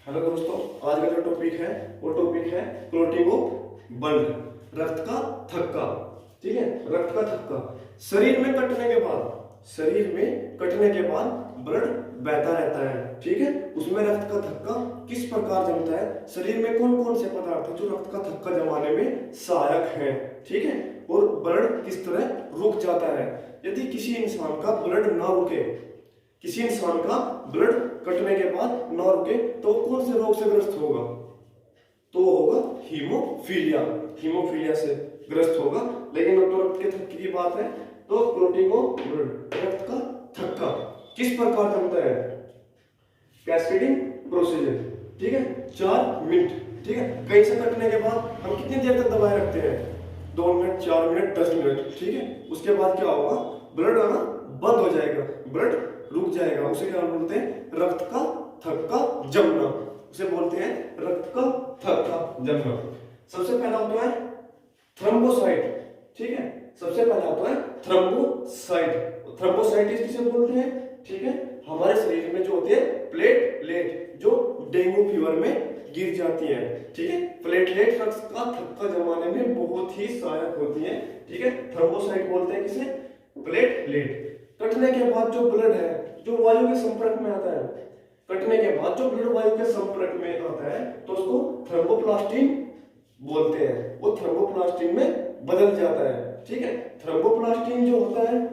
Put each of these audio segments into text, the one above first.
Hello दोस्तों, आज का जो टॉपिक है वो टॉपिक है क्लॉटिंग ऑफ ब्लड, रक्त का थक्का। ठीक है, रक्त का थक्का। शरीर में कटने के बाद ब्लड बहता रहता है। ठीक है, उसमें रक्त का थक्का किस प्रकार जमता है, शरीर में कौन कौन से पदार्थ हैं जो रक्त का थक्का जमाने में सहायक हैं। ठीक है, और ब्लड किस तरह रुक जाता है। यदि किसी इंसान का ब्लड ना रुके, किसी इंसान का ब्लड कटने के बाद ना रुके, तो वो कौन से रोग से ग्रस्त होगा? तो होगा हीमोफीलिया। हीमोफीलिया से ग्रस्त होगा। लेकिन अब तो रक्त के थक्के की बात है, तो क्लॉटिंग ऑफ ब्लड, रक्त का थक्का किस प्रकार जमता है? Cascading procedure. ठीक है, 4 मिनट। ठीक है, कहीं से कटने के बाद हम कितनी देर तक दबाए रखते हैं? 2 मिनट, 4 मिनट, 10 मिनट। ठीक है, उसके बाद क्या होगा? ब्लड आना बंद हो जाएगा, ब्लड रुक जाएगा। उसे क्या बोलते हैं? रक्त का थक्का जमना। उसे बोलते हैं रक्त का थक्का जमना। सबसे पहला होता है थ्रोम्बोसाइट। ठीक है, सबसे पहला होता है थ्रोम्बोसाइट। थ्रोम्बोसाइटिस किसे बोलते हैं? ठीक है, हमारे शरीर में जो होती है प्लेटलेट, जो डेंगू फीवर में गिर जाती है। ठीक है, प्लेटलेट रक्त का थक्का जमाने में बहुत ही सहायक होती है। ठीक है, थ्रोम्बोसाइट बोलते हैं किसे? प्लेटलेट। कटने के बाद जो ब्लड है, जो वायु के संपर्क में आता है, कटने के बाद जो ब्लड वायु के संपर्क में आता है, तो उसको थ्रोम्बोप्लास्टिन बोलते हैं। वो थ्रोम्बोप्लास्टिन में बदल जाता है। ठीक है, थ्रोम्बोप्लास्टिन जो होता है,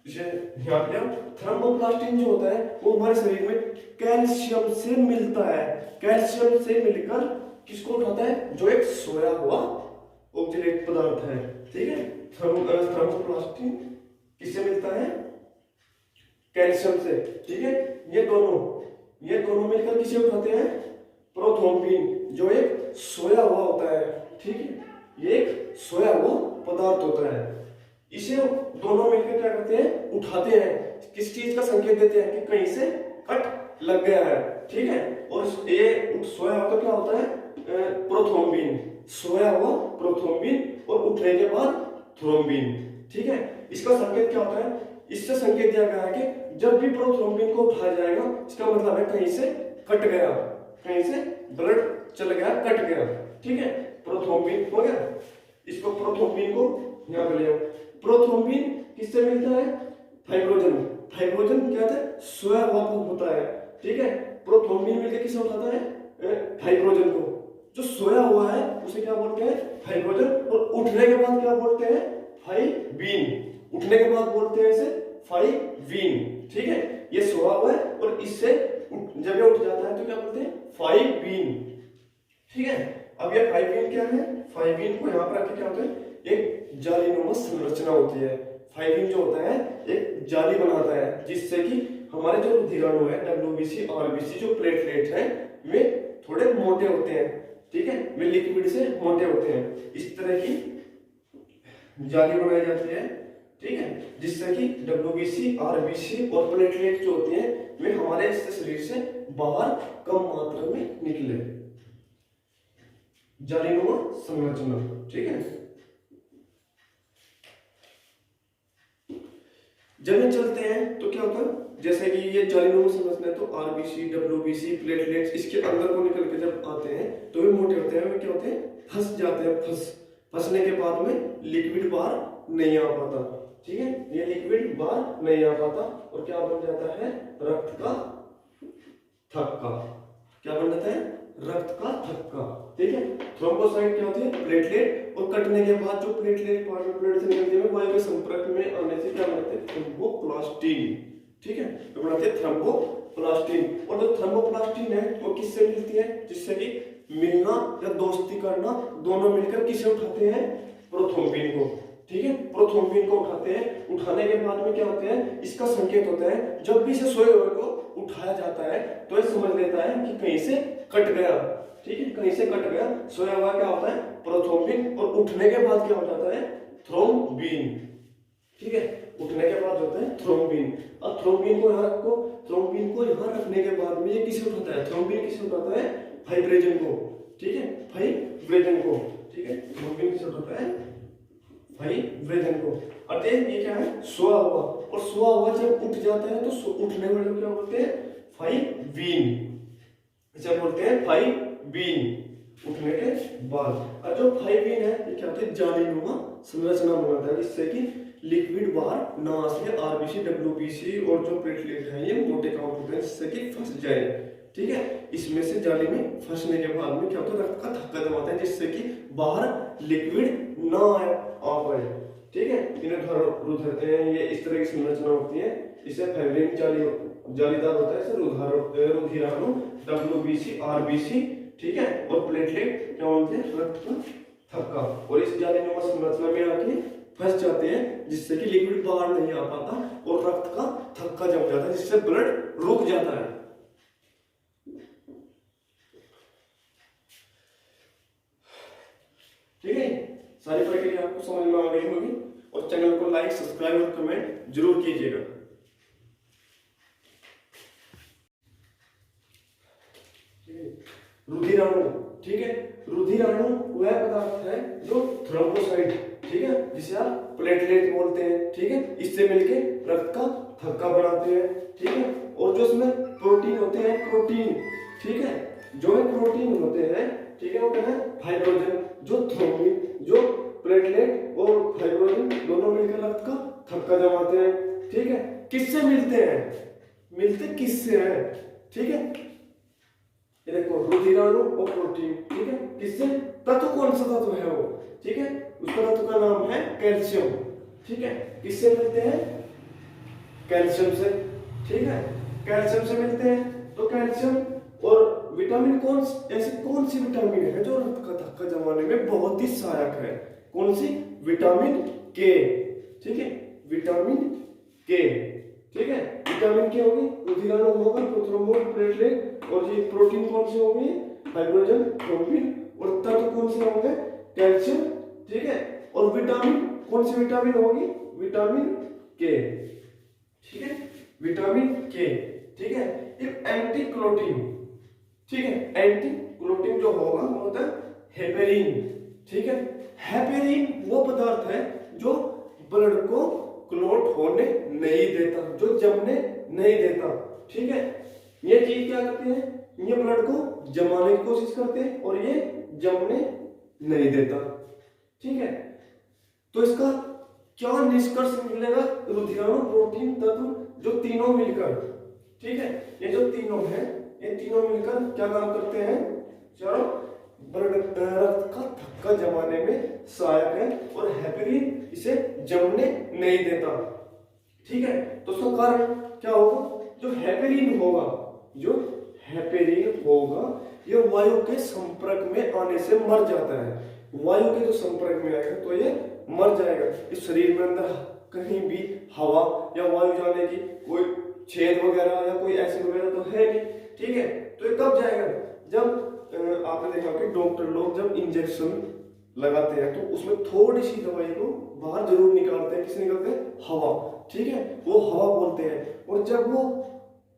इसे ध्यान दें, थ्रोम्बोप्लास्टिन जो होता है वो हमारे शरीर में कैल्शियम से मिलता है। कैल्शियम से मिलकर किसको उठाता है? जो एक सोया हुआ ऑक्सीडेट पदार्थ है। ठीक है, थ्रोम्बोप्लास्टिन किससे मिलता है? कैल्शियम से। ठीक है, ये दोनों मिलकर किसे उठाते हैं? प्रोथ्रोम्बिन, जो एक सोया हुआ होता है। ठीक है, ये एक सोया हुआ पदार्थ होता है। इसे दोनों मिलकर क्या करते हैं? उठाते हैं। किस चीज का संकेत देते हैं? कि कहीं से कट लग गया है। ठीक है, और ये सोया हुआ क्या होता है? प्रोथ्रोम्बिन, सोया हुआ प्रोथ्रोम्बिन, और उठने के बाद थ्रोम्बिन। ठीक है, इसका संकेत क्या होता है? इससे संकेत दिया गया है कि जब भी प्रोथ्रोम्बिन को उठाया जाएगा, इसका मतलब है कहीं से कट गया, कहीं से ब्लड चल गया, कट गया। ठीक है, प्रोथ्रोम्बिन हो गया। इसको प्रोथ्रोम्बिन को यहां पे ले आओ। प्रोथ्रोम्बिन किससे मिलता है? फाइब्रोजन। फाइब्रोजन क्या होता है? सोया हुआ होता है। ठीक है, प्रोथ्रोम्बिन मिलकर किसे उठाता है? फाइब्रोजन को। जो सोया हुआ है उसे क्या बोलते हैं? फाइब्रोजन। और उठने के बाद क्या बोलते हैं? फाइब्रीन। उठने के बाद बोलते हैं इसे फाइब्रीन। ठीक है, ये सोया हुआ है और इससे जब ये उठ जाता है तो क्या बोलते हैं? फाइब्रीन। ठीक है, अब ये फाइब्रीन क्या है? फाइब्रीन को यहां पर रख के क्या होता है? एक जालीनुमा संरचना होती है। फाइब्रीन जो होता है एक जाली बनाता है, जिससे कि हमारे जो रुधिराणु है, डब्ल्यूबीसी, आरबीसी, जो प्लेटलेट है, वे थोड़े मोटे होते हैं। ठीक है, वे लिक्विड से मोटे होते हैं। इस तरह की जाली बनाई जाती है। ठीक है, जिससे कि डब्ल्यूबीसी, आरबीसी और प्लेटलेट जो होते हैं वे हमारे शरीर से बाहर कम मात्रा में निकले। जालीनुमा संरचना। ठीक है, जब ये चलते हैं तो क्या होता है? जैसे कि ये जालीनुमा संरचना है, तो आरबीसी, डब्ल्यूबीसी, प्लेटलेट्स इसके अंदर को निकल के जब आते हैं तो वे मोटे होते हैं। वे क्या होते हैं? फंस जाते हैं। फंसने के बाद में लिक्विड बाहर नहीं आ पाता। ठीक है, ये लिक्विड बाहर नहीं आ पाता और क्या बन जाता है? रक्त का थक्का। क्या बन जाता है? रक्त का थक्का। ठीक है, थ्रोम्बोसाइट क्या होती है? प्लेटलेट। और कटने के बाद जो प्लेटलेट पार्ट में ब्लड से निकलते हैं, वायु के संपर्क में आने से क्या बनाते हैं? थ्रोम्बोप्लास्टिन। ठीक है, तो बनाते हैं थ्रोम्बोप्लास्टिन। और जो थ्रोम्बोप्लास्टिन है वो किससे मिलती है? जिससे कि मिलना या दोस्ती करना, दोनों मिलकर किसे उठाते हैं? प्रोथ्रोम्बिन को। ठीक है, प्रोथ्रोम्बिन को उठाते हैं। उठाने के बाद में क्या होते हैं? इसका संकेत होता है, जब भी इसे सोए हुए को उठाया जाता है तो ये समझ लेता है कि कहीं से कट गया। ठीक है, कहीं से कट गया। सोया हुआ क्या होता है? प्रोथ्रोम्बिन। और उठने के बाद क्या हो जाता है? थ्रोम्बिन। ठीक है, उठने के बाद होता है थ्रोम्बिन। अब थ्रोम्बिन को यहाँ रखो। थ्रोम्बिन को यहाँ रखने के बाद में ये किसे उठाता है? थ्रोम्बिन किसे उठाता है? फाइब्रेजन को। ठीक है, फाइब्रेजन को। ठीक है, थ्रोम्बिन किसे उठाता है? फाइब्रेजन को। अतः ये क्या है? सोया हुआ। और सोया हुआ जब उठ जाता है तो उठने वाले को क्या बोलते हैं? फाइब्रीन। इसे बोलते हैं फाइव बीन, उठने के बाद। और जो फाइव बीन है ये क्या होता है, जालीनुमा संरचना बनाता है, जिससे कि लिक्विड बाहर ना आ सके, आरबीसी डब्ल्यूबीसी और जो प्लेटलेट है ये मोटे काउंट होते हैं, जिससे कि फंस जाए। ठीक है, इसमें से जाली में फंसने के बाद में क्या होता है, रक्त का थक्का जमाता है, जिससे कि बाहर लिक्विड ना आ पाए। ठीक है, इन्हें रुधिर, ये इस तरह की संरचना होती है। इसे फाइब्रिन जालीदार होता है, इसे रुधिराणु डब्ल्यूबीसी आरबीसी, ठीक है, और प्लेटलेट क्या बोलते हैं, रक्त का थक्का, और इस जालीनुमा संरचना में आके फंस जाते हैं, जिससे कि लिक्विड बाहर नहीं आ पाता और रक्त का थक्का जम जाता है, जिससे ब्लड रुक जाता है। ठीक है, सारी प्रक्रिया आपको समझ में आ गई होगी, और चैनल को लाइक, सब्सक्राइब और कमेंट जरूर कीजिएगा। रुधिराणु, ठीक है, रुधिराणु वह पदार्थ है जो थ्रोम्बोसाइट, ठीक है, जिसे आप प्लेटलेट बोलते हैं। ठीक है, इससे मिलके रक्त का थक्का बनाते हैं। ठीक है, और जो इसमें प्रोटीन होते हैं, प्रोटीन, ठीक है, जो है प्रोटीन होते हैं, ठीक है, वो क्या है, फाइब्रोजन, जो थ्रोम्बिन, जो प्लेटलेट और फाइब्रोजन दोनों मिलकर रक्त का थक्का जमाते हैं। ठीक है, किससे मिलते हैं, मिलते किससे हैं, ठीक है, ये देखो रुधिराणु और प्रोटीन, ठीक है, किससे, तत्व कौन सा तत्व है वो, ठीक है, उसका तत्व का नाम है कैल्शियम। ठीक है, किससे मिलते हैं, कैल्शियम से। ठीक है, कैल्शियम से मिलते हैं, तो कैल्शियम और विटामिन ऐसी कौन सी विटामिन है जो रक्त का थक्का जमाने में बहुत ही सहायक है, कौन सी, विटामिन के। ठीक है, विटामिन के, ठीक है, विटामिन के होगी, रुधिराणु होगा, प्रोथ्रोम्बोन, प्लेटलेट, और ये प्रोटीन कौन से होंगे, हाइड्रोजन, थ्रोम्बिन, और तत्व कौन से होंगे, कैल्शियम। ठीक है, और विटामिन, कौन सी विटामिन होगी, विटामिन के। ठीक है, विटामिन के, ठीक है, एक एंटीक्लोटीन, ठीक है, एंटीक्लोटीन जो होगा वो होता है हेपेरिन। ठीक है, हेपेरिन वो पदार्थ है जो ब्लड को क्लॉट होने नहीं देता, जो जमने नहीं देता। ठीक है, ये चीज क्या करते हैं, ये ब्लड को जमाने की कोशिश करते हैं और ये जमने नहीं देता। ठीक है, तो इसका क्या निष्कर्ष निकलेगा, रुधिराणु, प्रोटीन तत्व जो तीनों मिलकर, ठीक है, ये जो तीनों हैं, ये तीनों मिलकर क्या काम करते हैं, चलो रक्त का थक्का जमाने में सहायक है, और हेपेरिन इसे जमने नहीं देता। ठीक है, तो उसका कारण क्या होगा, जो हेपेरिन होगा, जो हेपेरिन होगा ये वायु के संपर्क में आने से मर जाता है। वायु के जो संपर्क में आएगा तो ये मर जाएगा। इस शरीर में अंदर कहीं भी हवा या वायु जाने की कोई छेद वगैरह या कोई एसिड वगैरह तो है नहीं। ठीक है, तो ये कब जाएगा, जब आपने देखा कि डॉक्टर लोग जब इंजेक्शन लगाते हैं तो उसमें थोड़ी सी दवाई को बाहर जरूर निकालते हैं, किसे निकालते हैं, हवा। ठीक है, वो हवा बोलते हैं, और जब वो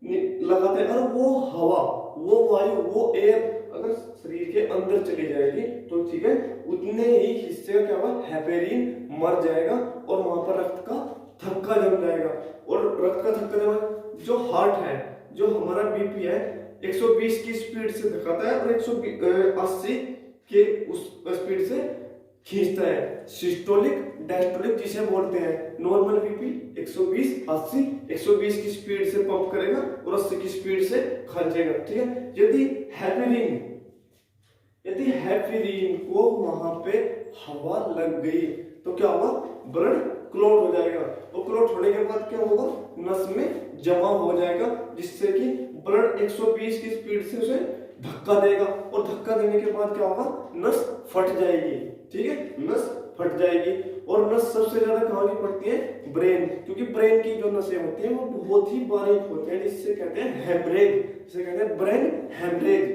लगाते हैं, अगर वो हवा, वो वायु, वो एयर अगर शरीर के अंदर चली जाएगी तो ठीक है, उतने ही हिस्से का क्या होगा, हेपेरिन मर जाएगा और वहां पर रक्त का थक्का जम जाएगा। और रक्त का थक्का जम, जो हार्ट है, जो हमारा बीपी है 120 की स्पीड से धकाता है और 180 के उस स्पीड से खींचता है, सिस्टोलिक डायस्टोलिक जिसे बोलते हैं। नॉर्मल बीपी 120 80 120 की स्पीड से पंप करेगा और 80 की स्पीड से खींचेगा। ठीक है, यदि हेपेरिन को वहां पे हवा लग गई तो क्या होगा, ब्लड क्लॉट हो जाएगा, और क्लॉट होने के बाद क्या होगा, नस में जमा हो जाएगा, जिससे कि ब्लड 120 की स्पीड से उसे धक्का देगा, और धक्का देने के बाद क्या होगा, नस फट जाएगी। ठीक है, नस फट जाएगी, और नस सबसे ज्यादा कहां की फटती है, ब्रेन, क्योंकि ब्रेन की जो नसें होती हैं वो बहुत ही बारीक होती हैं, जिससे कहते हैं हेमरेज, जिसे कहते हैं ब्रेन हेमरेज।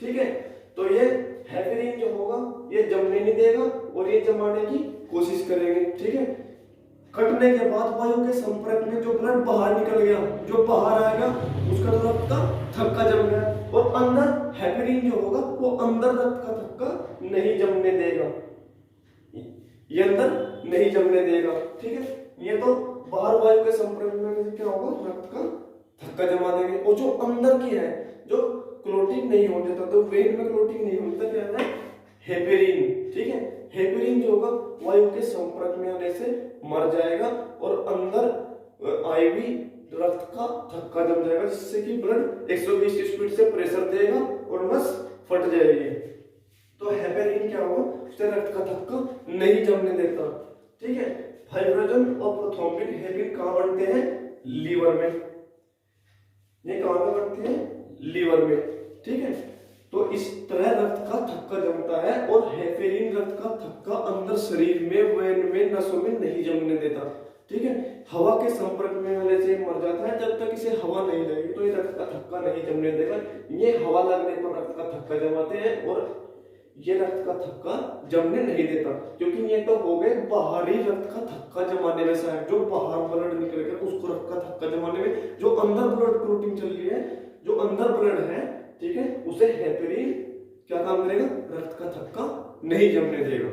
ठीक है, तो ये हेपेरिन जो होगा ये जमने नहीं देगा और ये जमाने की कोशिश करेंगे। ठीक है, कटने के बाद वायु के संपर्क में जो ब्लड बाहर निकल गया, जो बाहर आएगा उसका तो रक्त का थक्का जम गया, और अंदर हेपेरिन जो होगा वो अंदर रक्त का थक्का नहीं जमने देगा, ये अंदर नहीं जमने देगा। ठीक है, ये तो बाहर वायु के संपर्क में क्या होगा, रक्त का थक्का जमा देंगे, और जो अंदर की है, जो क्लोटिंग नहीं होने देता, तो वेन में क्लोटिंग नहीं होने देता, क्या है हेपेरिन, ठीक है। हेपेरिन जो होगा वायु के संपर्क में आने से मर जाएगा और अंदर आईवी रक्त का थक्का जम जाएगा, जिससे कि ब्लड 120 स्पीड से प्रेशर देगा और नस फट जाएगी। तो हेपेरिन क्या होगा, उससे रक्त का थक्का नहीं जमने देता, ठीक है। फाइब्रोजन और प्रोथ्रोम्बिन हेपेरिन कहाँ बनते हैं, लीवर में, ये कहाँ पे बनते हैं, लीवर में, ठीक है। तो इस तरह रक्त का थक्का जमता है और हेपेरिन रक्त का थक्का अंदर शरीर में, वेन में, नसों में नहीं जमने देता, ठीक है। हवा के संपर्क में आने से मर जाता है, जब तक इसे हवा नहीं लगेगी तो ये रक्त का थक्का नहीं जमने देगा। ये हवा लगने पर रक्त का थक्का जमाते हैं और ये रक्त का थक्का जमने नहीं देता, क्योंकि ये तो हो गए बाहरी रक्त का थक्का जमाने में सहायक, जो बाहर ब्लड निकल कर उसको रक्त का थक्का जमाने में, जो अंदर ब्लड क्लोटिंग चल रही है, जो अंदर ब्लड है, ठीक है, उसे हेपेरिन क्या काम करेगा, रक्त का थक्का नहीं जमने देगा।